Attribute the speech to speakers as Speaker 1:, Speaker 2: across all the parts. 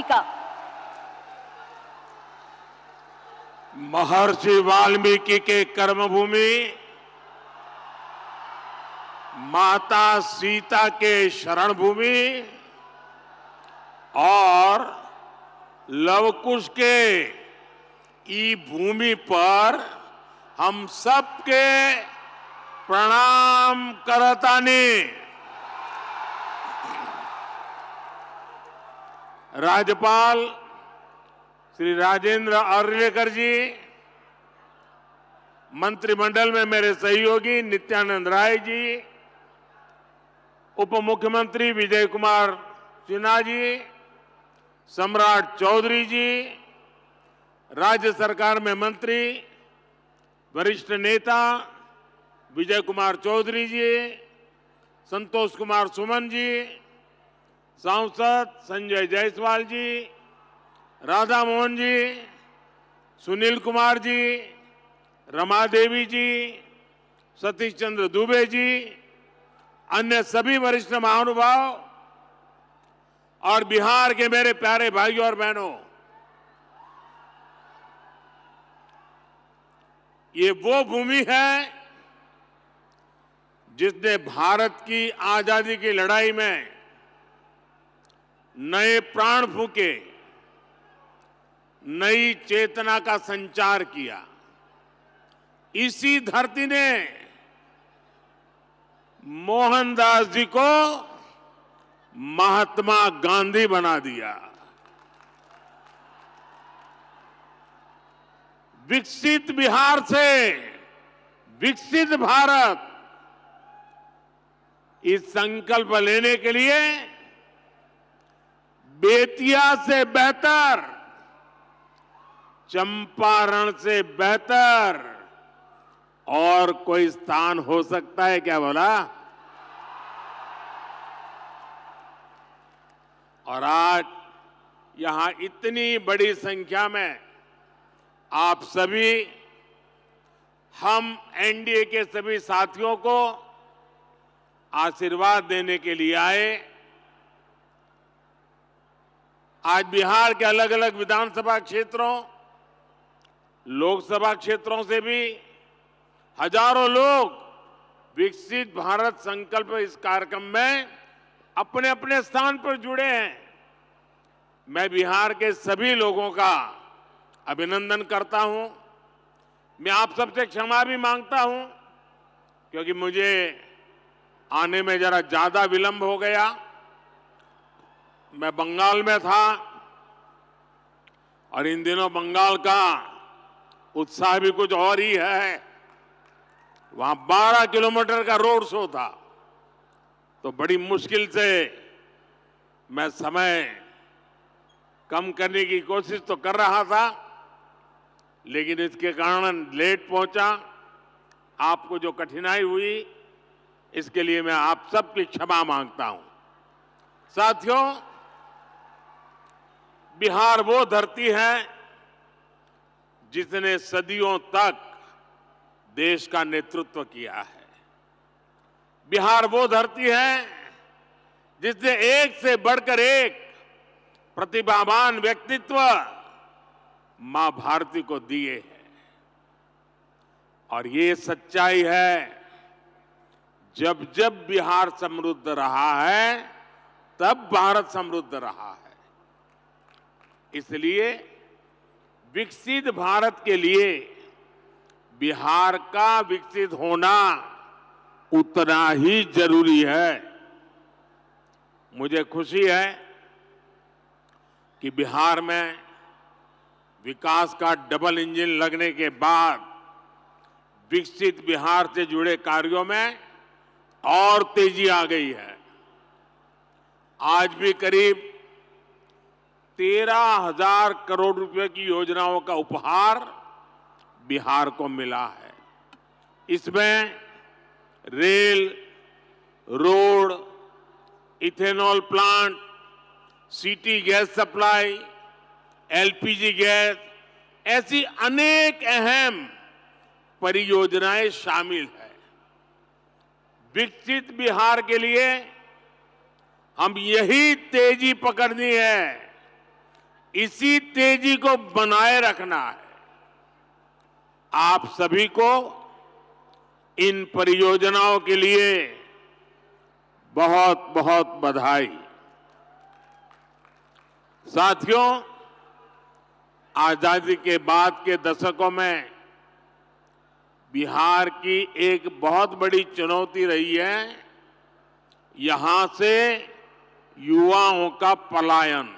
Speaker 1: जी का।
Speaker 2: महर्षि वाल्मीकि के कर्मभूमि, माता सीता के शरण भूमि और लवकुश के ई भूमि पर हम सबके प्रणाम करतानी। राज्यपाल श्री राजेंद्र अर्लेकर जी, मंत्रिमंडल में मेरे सहयोगी नित्यानंद राय जी, उप मुख्यमंत्री विजय कुमार सिन्हा जी, सम्राट चौधरी जी, राज्य सरकार में मंत्री वरिष्ठ नेता विजय कुमार चौधरी जी, संतोष कुमार सुमन जी, सांसद संजय जायसवाल जी, राधा मोहन जी, सुनील कुमार जी, रमा देवी जी, सतीश चंद्र दुबे जी, अन्य सभी वरिष्ठ महानुभाव और बिहार के मेरे प्यारे भाइयों और बहनों, ये वो भूमि है जिसने भारत की आजादी की लड़ाई में नए प्राण फूंके, नई चेतना का संचार किया। इसी धरती ने मोहनदास जी को महात्मा गांधी बना दिया। विकसित बिहार से विकसित भारत, इस संकल्प लेने के लिए बेतिया से बेहतर, चंपारण से बेहतर और कोई स्थान हो सकता है क्या बोला? और आज यहां इतनी बड़ी संख्या में आप सभी, हम एनडीए के सभी साथियों को आशीर्वाद देने के लिए आए। आज बिहार के अलग अलग विधानसभा क्षेत्रों, लोकसभा क्षेत्रों से भी हजारों लोग विकसित भारत संकल्प इस कार्यक्रम में अपने अपने स्थान पर जुड़े हैं। मैं बिहार के सभी लोगों का अभिनंदन करता हूं। मैं आप सबसे क्षमा भी मांगता हूं क्योंकि मुझे आने में जरा ज्यादा विलंब हो गया। मैं बंगाल में था और इन दिनों बंगाल का उत्साह भी कुछ और ही है। वहां 12 किलोमीटर का रोड शो था, तो बड़ी मुश्किल से मैं समय कम करने की कोशिश तो कर रहा था, लेकिन इसके कारण लेट पहुंचा। आपको जो कठिनाई हुई, इसके लिए मैं आप सबकी क्षमा मांगता हूं। साथियों, बिहार वो धरती है जिसने सदियों तक देश का नेतृत्व किया है। बिहार वो धरती है जिसने एक से बढ़कर एक प्रतिभावान व्यक्तित्व मां भारती को दिए हैं। और ये सच्चाई है, जब जब बिहार समृद्ध रहा है, तब भारत समृद्ध रहा है। इसलिए विकसित भारत के लिए बिहार का विकसित होना उतना ही जरूरी है। मुझे खुशी है कि बिहार में विकास का डबल इंजन लगने के बाद विकसित बिहार से जुड़े कार्यों में और तेजी आ गई है। आज भी करीब 13,000 करोड़ रुपए की योजनाओं का उपहार बिहार को मिला है। इसमें rail, road, ethanol plant, city gas supply, LPG gas, ऐसी अनेक अहम परियोजनाएं शामिल है। विकसित बिहार के लिए हम यही तेजी पकड़नी है इसी तेजी को बनाए रखना है। आप सभी को इन परियोजनाओं के लिए बहुत बहुत बधाई। साथियों, आजादी के बाद के दशकों में बिहार की एक बहुत बड़ी चुनौती रही है यहां से युवाओं का पलायन।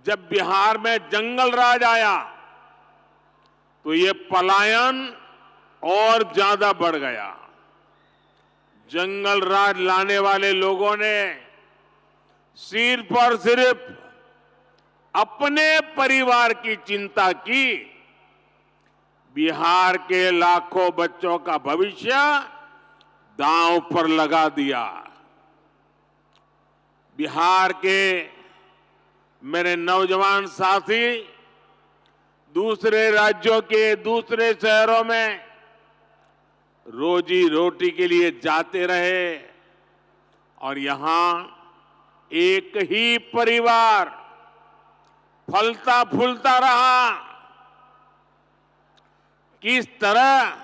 Speaker 2: जब बिहार में जंगल राज आया तो ये पलायन और ज्यादा बढ़ गया। जंगल राज लाने वाले लोगों ने सिर्फ और सिर्फ अपने परिवार की चिंता की, बिहार के लाखों बच्चों का भविष्य दांव पर लगा दिया। बिहार के मेरे नौजवान साथी दूसरे राज्यों के दूसरे शहरों में रोजी रोटी के लिए जाते रहे और यहां एक ही परिवार फलता फूलता रहा। किस तरह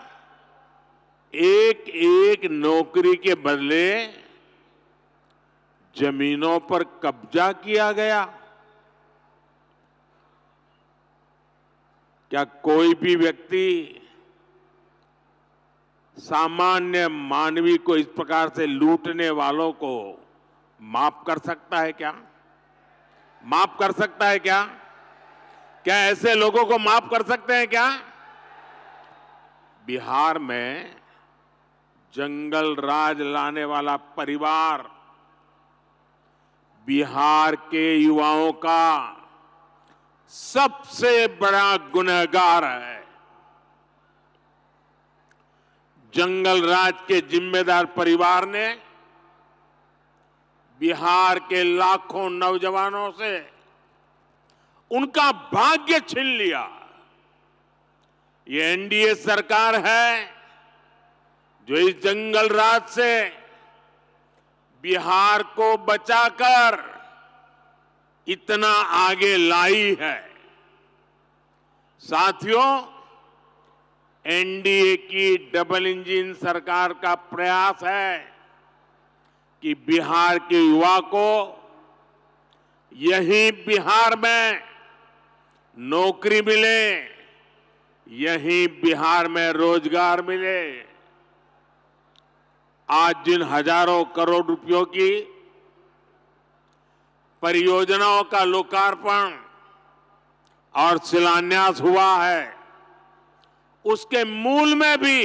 Speaker 2: एक एक नौकरी के बदले जमीनों पर कब्जा किया गया। क्या कोई भी व्यक्ति सामान्य मानवी को इस प्रकार से लूटने वालों को माफ कर सकता है क्या? माफ कर सकता है क्या? क्या ऐसे लोगों को माफ कर सकते हैं क्या? बिहार में जंगल राज लाने वाला परिवार बिहार के युवाओं का सबसे बड़ा गुनहगार है। जंगल राज के जिम्मेदार परिवार ने बिहार के लाखों नौजवानों से उनका भाग्य छीन लिया। ये एनडीए सरकार है जो इस जंगल राज से बिहार को बचाकर इतना आगे लाई है। साथियों, एनडीए की डबल इंजन सरकार का प्रयास है कि बिहार के युवा को यहीं बिहार में नौकरी मिले, यहीं बिहार में रोजगार मिले। आज जिन हजारों करोड़ रुपयों की परियोजनाओं का लोकार्पण और शिलान्यास हुआ है, उसके मूल में भी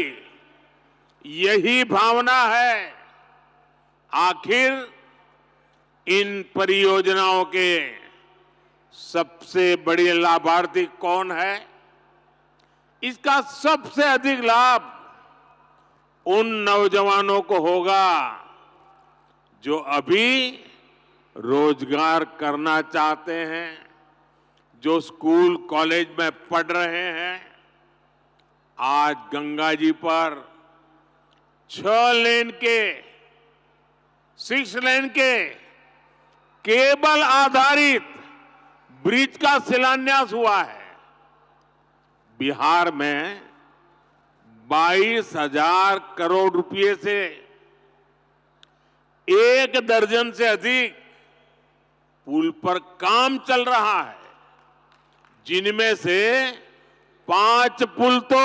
Speaker 2: यही भावना है। आखिर इन परियोजनाओं के सबसे बड़े लाभार्थी कौन है? इसका सबसे अधिक लाभ उन नौजवानों को होगा जो अभी रोजगार करना चाहते हैं, जो स्कूल कॉलेज में पढ़ रहे हैं। आज गंगा जी पर 6 लेन के केबल आधारित ब्रिज का शिलान्यास हुआ है। बिहार में 22,000 करोड़ रुपए से 1 दर्जन से अधिक पुल पर काम चल रहा है, जिनमें से 5 पुल तो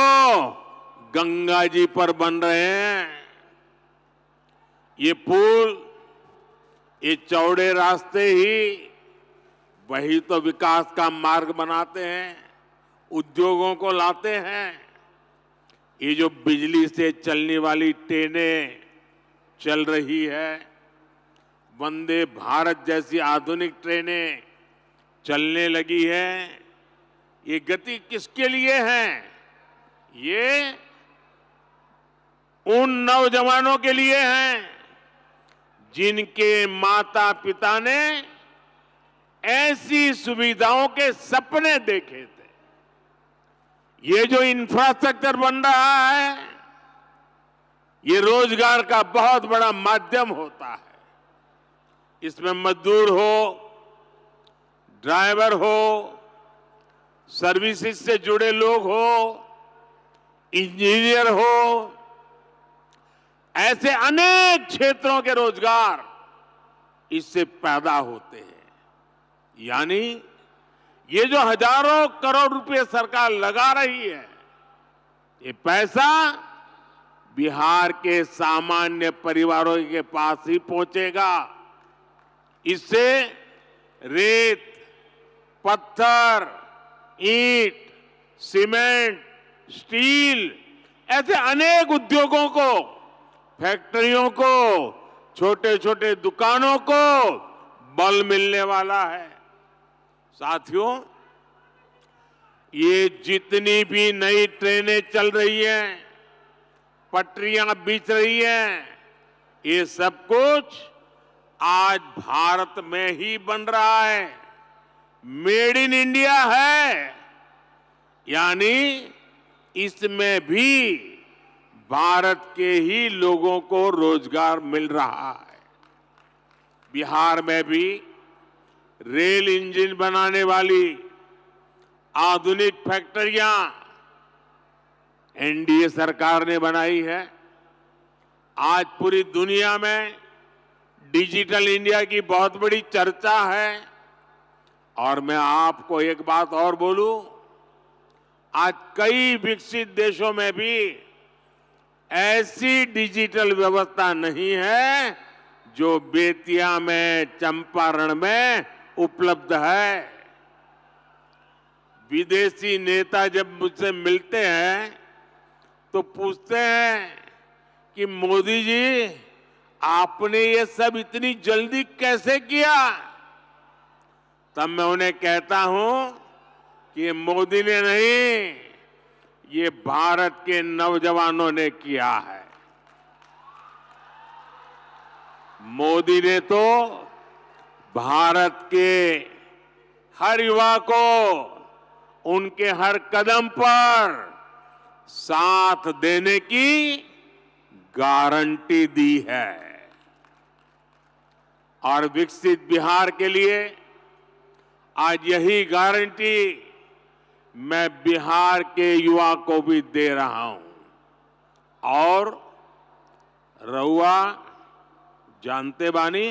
Speaker 2: गंगा जी पर बन रहे हैं। ये पुल, ये चौड़े रास्ते ही वही तो विकास का मार्ग बनाते हैं, उद्योगों को लाते हैं। ये जो बिजली से चलने वाली ट्रेनें चल रही है, वंदे भारत जैसी आधुनिक ट्रेनें चलने लगी है, ये गति किसके लिए है? ये उन नौजवानों के लिए है जिनके माता पिता ने ऐसी सुविधाओं के सपने देखे थे। ये जो इंफ्रास्ट्रक्चर बन रहा है, ये रोजगार का बहुत बड़ा माध्यम होता है। इसमें मजदूर हो, ड्राइवर हो, सर्विसेज से जुड़े लोग हो, इंजीनियर हो, ऐसे अनेक क्षेत्रों के रोजगार इससे पैदा होते हैं। यानी ये जो हजारों करोड़ रुपए सरकार लगा रही है, ये पैसा बिहार के सामान्य परिवारों के पास ही पहुंचेगा। इससे रेत, पत्थर, ईंट, सीमेंट, स्टील ऐसे अनेक उद्योगों को, फैक्ट्रियों को, छोटे छोटे दुकानों को बल मिलने वाला है। साथियों, ये जितनी भी नई ट्रेनें चल रही हैं, पटरियां बिछ रही हैं, ये सब कुछ आज भारत में ही बन रहा है। मेड इन इंडिया है, यानी इसमें भी भारत के ही लोगों को रोजगार मिल रहा है। बिहार में भी रेल इंजन बनाने वाली आधुनिक फैक्ट्रियां एनडीए सरकार ने बनाई है। आज पूरी दुनिया में डिजिटल इंडिया की बहुत बड़ी चर्चा है। और मैं आपको एक बात और बोलूं, आज कई विकसित देशों में भी ऐसी डिजिटल व्यवस्था नहीं है जो बेतिया में, चंपारण में उपलब्ध है। विदेशी नेता जब मुझसे मिलते हैं तो पूछते हैं कि मोदी जी, आपने ये सब इतनी जल्दी कैसे किया? तब मैं उन्हें कहता हूं कि मोदी ने नहीं, ये भारत के नौजवानों ने किया है। मोदी ने तो भारत के हर युवा को उनके हर कदम पर साथ देने की गारंटी दी है। और विकसित बिहार के लिए आज यही गारंटी मैं बिहार के युवा को भी दे रहा हूं। और रउआ जानते बानी,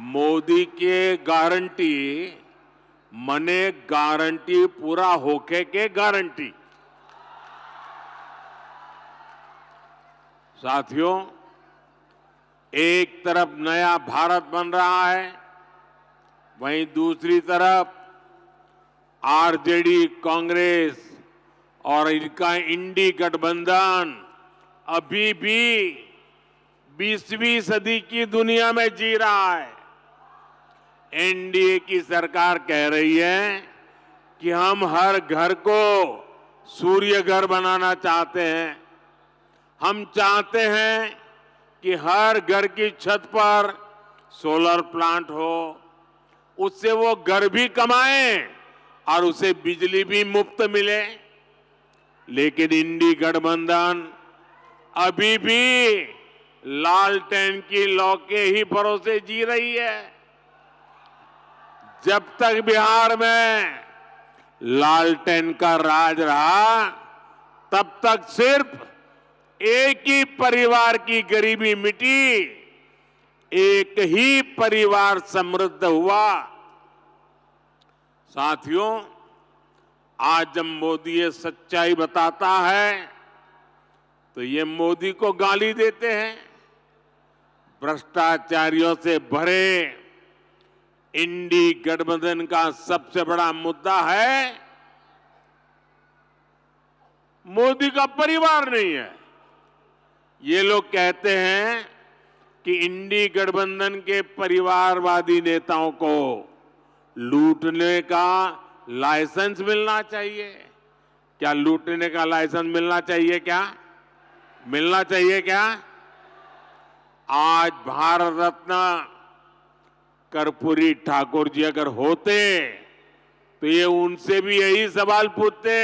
Speaker 2: मोदी के गारंटी मने गारंटी पूरा होके के गारंटी। साथियों, एक तरफ नया भारत बन रहा है, वहीं दूसरी तरफ आरजेडी, कांग्रेस और इनका इंडी गठबंधन अभी भी 20वीं सदी की दुनिया में जी रहा है। एनडीए की सरकार कह रही है कि हम हर घर को सूर्य घर बनाना चाहते हैं। हम चाहते हैं कि हर घर की छत पर सोलर प्लांट हो, उससे वो घर भी कमाएं और उसे बिजली भी मुफ्त मिले। लेकिन इंडी गठबंधन अभी भी लालटेन की लौ के ही भरोसे जी रही है। जब तक बिहार में लालटेन का राज रहा, तब तक सिर्फ एक ही परिवार की गरीबी मिटी, एक ही परिवार समृद्ध हुआ। साथियों, आज जब मोदी ये सच्चाई बताता है तो ये मोदी को गाली देते हैं। भ्रष्टाचारियों से भरे इंडी गठबंधन का सबसे बड़ा मुद्दा है मोदी का परिवार नहीं है। ये लोग कहते हैं कि इंडी गठबंधन के परिवारवादी नेताओं को लूटने का लाइसेंस मिलना चाहिए। क्या लूटने का लाइसेंस मिलना चाहिए? क्या मिलना चाहिए? क्या आज भारत रत्न कर्पूरी ठाकुर जी अगर होते तो ये उनसे भी यही सवाल पूछते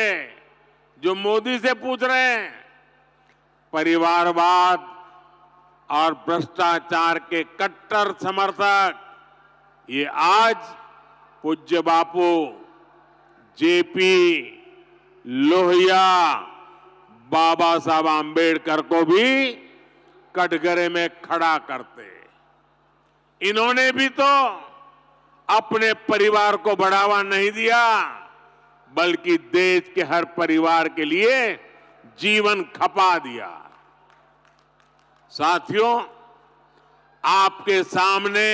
Speaker 2: जो मोदी से पूछ रहे हैं। परिवारवाद और भ्रष्टाचार के कट्टर समर्थक ये आज पूज्य बापू जेपी लोहिया बाबा साहब आम्बेडकर को भी कटघरे में खड़ा करते। इन्होंने भी तो अपने परिवार को बढ़ावा नहीं दिया, बल्कि देश के हर परिवार के लिए जीवन खपा दिया। साथियों, आपके सामने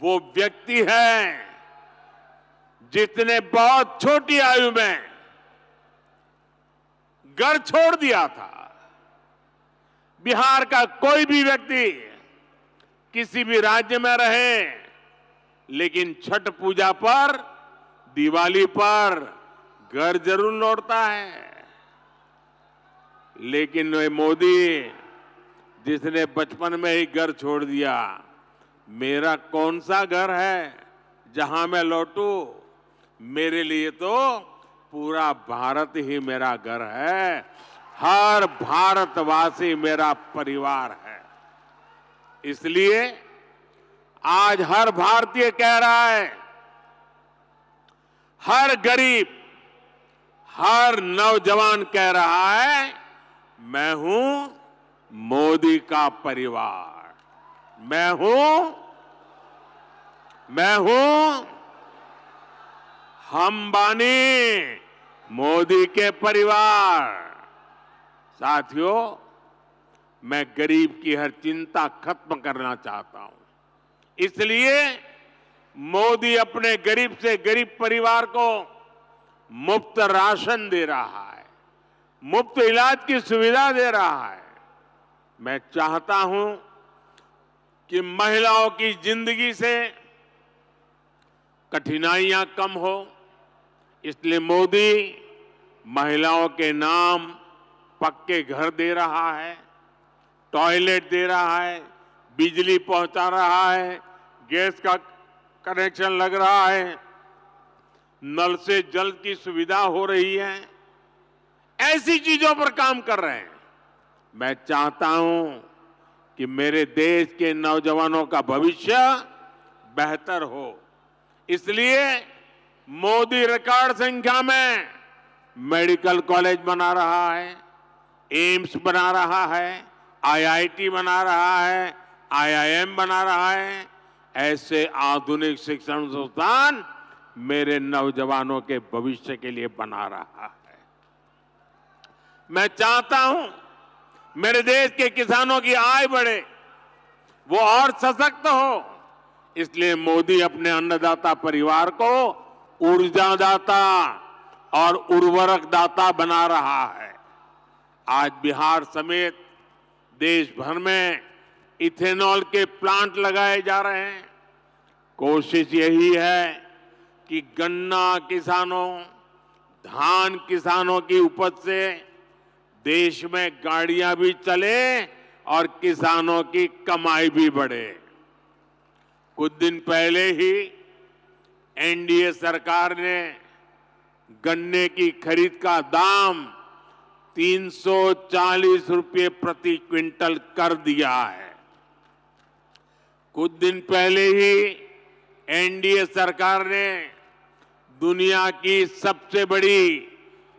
Speaker 2: वो व्यक्ति है जिसने बहुत छोटी आयु में घर छोड़ दिया था। बिहार का कोई भी व्यक्ति किसी भी राज्य में रहे, लेकिन छठ पूजा पर, दिवाली पर घर जरूर लौटता है। लेकिन वे मोदी जिसने बचपन में ही घर छोड़ दिया, मेरा कौन सा घर है जहां मैं लौटूं? मेरे लिए तो पूरा भारत ही मेरा घर है, हर भारतवासी मेरा परिवार है। इसलिए आज हर भारतीय कह रहा है, हर गरीब, हर नौजवान कह रहा है, मैं हूं मोदी का परिवार, मैं हूं हम बानी मोदी के परिवार। साथियों, मैं गरीब की हर चिंता खत्म करना चाहता हूं। इसलिए मोदी अपने गरीब से गरीब परिवार को मुफ्त राशन दे रहा है, मुफ्त इलाज की सुविधा दे रहा है। मैं चाहता हूं कि महिलाओं की जिंदगी से कठिनाइयां कम हो, इसलिए मोदी महिलाओं के नाम पक्के घर दे रहा है, टॉयलेट दे रहा है, बिजली पहुंचा रहा है, गैस का कनेक्शन लग रहा है, नल से जल की सुविधा हो रही है। ऐसी चीजों पर काम कर रहे हैं। मैं चाहता हूं कि मेरे देश के नौजवानों का भविष्य बेहतर हो, इसलिए मोदी रिकॉर्ड संख्या में मेडिकल कॉलेज बना रहा है, एम्स बना रहा है, आईआईटी बना रहा है, आईआईएम बना रहा है। ऐसे आधुनिक शिक्षण संस्थान मेरे नौजवानों के भविष्य के लिए बना रहा है। मैं चाहता हूं मेरे देश के किसानों की आय बढ़े, वो और सशक्त हो, इसलिए मोदी अपने अन्नदाता परिवार को ऊर्जादाता और उर्वरक दाता बना रहा है। आज बिहार समेत देश भर में इथेनॉल के प्लांट लगाए जा रहे हैं। कोशिश यही है कि गन्ना किसानों, धान किसानों की उपज से देश में गाड़ियां भी चले और किसानों की कमाई भी बढ़े। कुछ दिन पहले ही एनडीए सरकार ने गन्ने की खरीद का दाम 340 रुपये प्रति क्विंटल कर दिया है। कुछ दिन पहले ही एनडीए सरकार ने दुनिया की सबसे बड़ी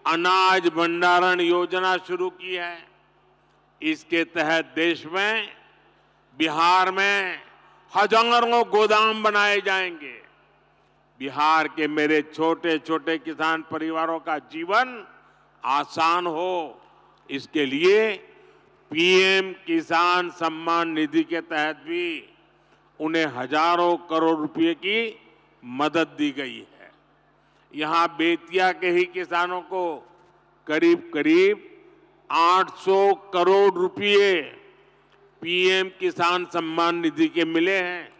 Speaker 2: अनाज भंडारण योजना शुरू की है। इसके तहत देश में, बिहार में हजारों गोदाम बनाए जाएंगे। बिहार के मेरे छोटे छोटे किसान परिवारों का जीवन आसान हो, इसके लिए पीएम किसान सम्मान निधि के तहत भी उन्हें हजारों करोड़ रुपए की मदद दी गई है। यहां बेतिया के ही किसानों को करीब करीब 800 करोड़ रुपए पीएम किसान सम्मान निधि के मिले हैं।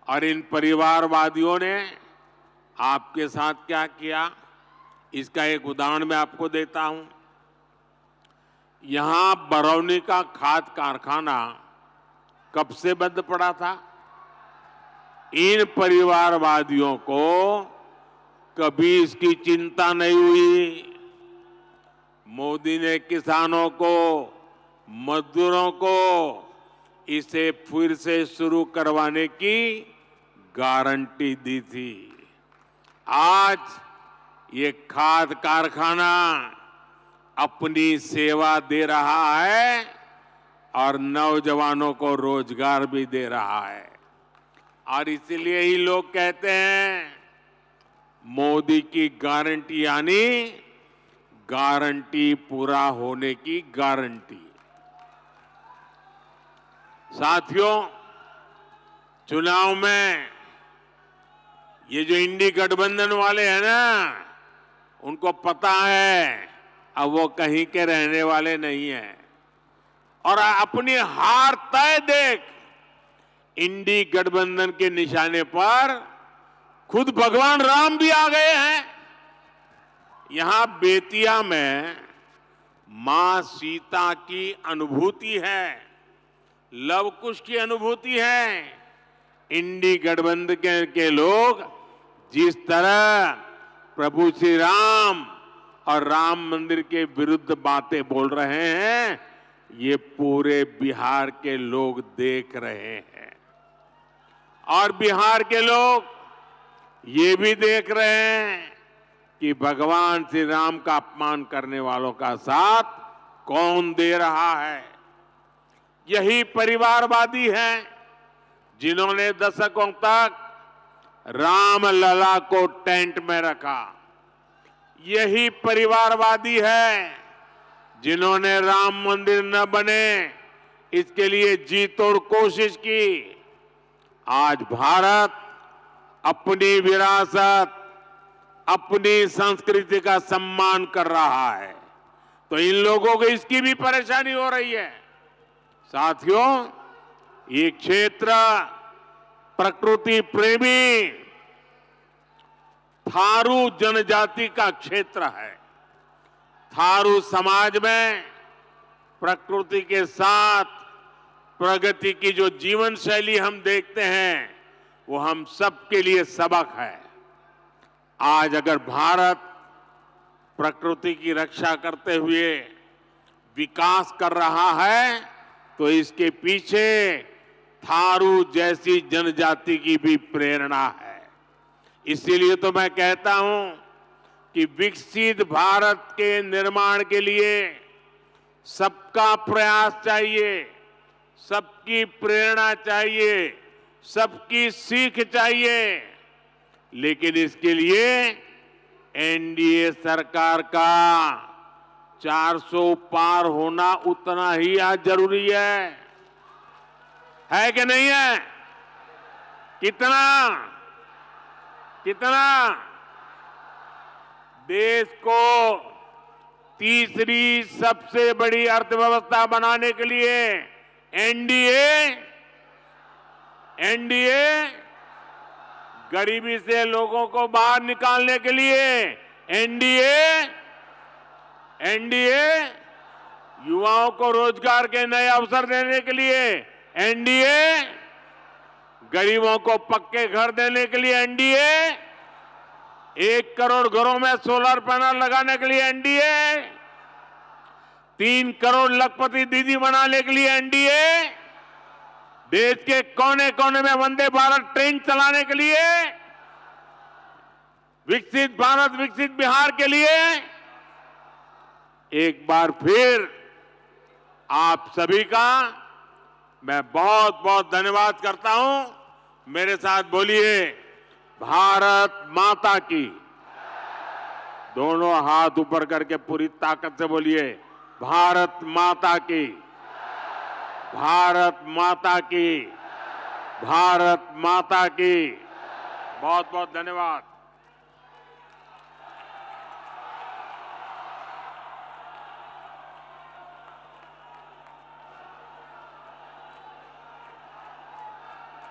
Speaker 2: और इन परिवारवादियों ने आपके साथ क्या किया, इसका एक उदाहरण मैं आपको देता हूं। यहां बरौनी का खाद कारखाना कब से बंद पड़ा था? इन परिवारवादियों को कभी इसकी चिंता नहीं हुई। मोदी ने किसानों को मजदूरों को इसे फिर से शुरू करवाने की गारंटी दी थी। आज ये खाद कारखाना अपनी सेवा दे रहा है और नौजवानों को रोजगार भी दे रहा है। और इसलिए ही लोग कहते हैं मोदी की गारंटी यानी गारंटी पूरा होने की गारंटी। साथियों, चुनाव में ये जो इंडी गठबंधन वाले हैं ना, उनको पता है अब वो कहीं के रहने वाले नहीं हैं और अपनी हार तय देख इंडी गठबंधन के निशाने पर खुद भगवान राम भी आ गए हैं। यहां बेतिया में मां सीता की अनुभूति है, लव कुश की अनुभूति है। इंडी गठबंधन के लोग जिस तरह प्रभु श्री राम और राम मंदिर के विरुद्ध बातें बोल रहे हैं, ये पूरे बिहार के लोग देख रहे हैं। और बिहार के लोग ये भी देख रहे हैं कि भगवान श्री राम का अपमान करने वालों का साथ कौन दे रहा है। यही परिवारवादी हैं जिन्होंने दशकों तक राम लला को टेंट में रखा। यही परिवारवादी है जिन्होंने राम मंदिर न बने इसके लिए जी तोड़ कोशिश की। आज भारत अपनी विरासत, अपनी संस्कृति का सम्मान कर रहा है, तो इन लोगों को इसकी भी परेशानी हो रही है। साथियों, ये क्षेत्र प्रकृति प्रेमी थारू जनजाति का क्षेत्र है। थारू समाज में प्रकृति के साथ प्रगति की जो जीवन शैली हम देखते हैं, वो हम सबके लिए सबक है। आज अगर भारत प्रकृति की रक्षा करते हुए विकास कर रहा है, तो इसके पीछे थारू जैसी जनजाति की भी प्रेरणा है। इसीलिए तो मैं कहता हूं कि विकसित भारत के निर्माण के लिए सबका प्रयास चाहिए, सबकी प्रेरणा चाहिए, सबकी सीख चाहिए। लेकिन इसके लिए एनडीए सरकार का 400 पार होना उतना ही आज जरूरी है कि नहीं है? कितना देश को तीसरी सबसे बड़ी अर्थव्यवस्था बनाने के लिए एनडीए गरीबी से लोगों को बाहर निकालने के लिए एनडीए युवाओं को रोजगार के नए अवसर देने के लिए एनडीए गरीबों को पक्के घर देने के लिए एनडीए 1 करोड़ घरों में सोलर पैनल लगाने के लिए एनडीए 3 करोड़ लखपति दीदी बनाने के लिए एनडीए देश के कोने कोने में वंदे भारत ट्रेन चलाने के लिए विकसित भारत विकसित बिहार के लिए एक बार फिर आप सभी का मैं बहुत बहुत धन्यवाद करता हूं। मेरे साथ बोलिए, भारत माता की। दोनों हाथ ऊपर करके पूरी ताकत से बोलिए, भारत माता की, भारत माता की, भारत माता की। बहुत बहुत धन्यवाद।